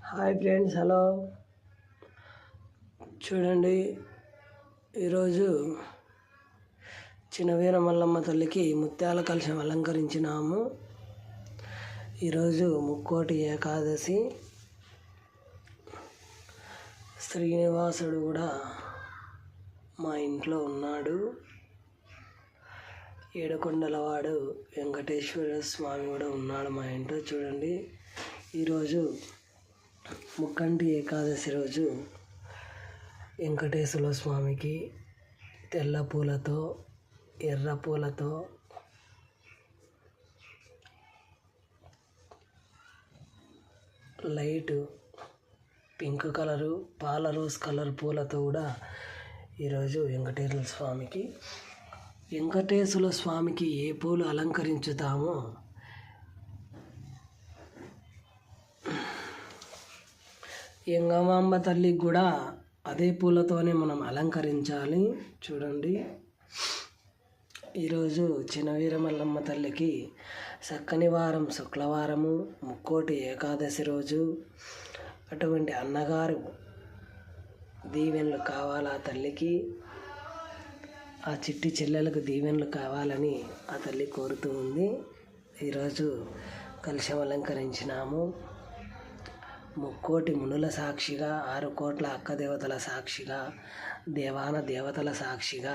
Hi friends, hello. చూడండి, ఈరోజు చినవీర మల్లమ్మ తల్లికి ముత్యాల కలశం అలంకరించినాము. ఈరోజు ముక్కోటి ఏకాదశి. శ్రీనివాసుడు కూడా మా ఇంట్లో ఉన్నాడు. ఏడుకొండలవాడు వెంకటేశ్వర స్వామి కూడా ఉన్నాడు మా ఇంట్లో. చూడండి, ఈరోజు ముక్కంటి ఏకాదశి రోజు వెంకటేశ్వర స్వామికి తెల్ల పూలతో, ఎర్ర పూలతో, లైట్ పింక్ కలరు, పాల రోజ్ కలర్ పూలతో కూడా ఈరోజు వెంకటేశ్వర స్వామికి ఏ పూలు అలంకరించుతామో ఎంగమాంబ తల్లికి కూడా అదే పూలతోనే మనం అలంకరించాలి. చూడండి, ఈరోజు చినవీర మల్లమ్మ తల్లికి చక్కని వారం శుక్రవారము, ముక్కోటి ఏకాదశి రోజు. అటువంటి అన్నగారు దీవెనలు కావాలా తల్లికి, ఆ చిట్టి చెల్లెలకు దీవెనలు కావాలని ఆ తల్లి కోరుతూ ఉంది. ఈరోజు కలశం అలంకరించినాము. ముక్కోటి మునుల సాక్షిగా, 6 కోట్ల అక్క దేవతల సాక్షిగా, దేవాన దేవతల సాక్షిగా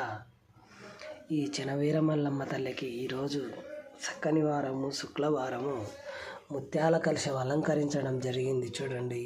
ఈ చినవీర మల్లమ్మ తల్లికి ఈరోజు చక్కని వారము శుక్రవారము ముత్యాల కలశం అలంకరించడం జరిగింది. చూడండి.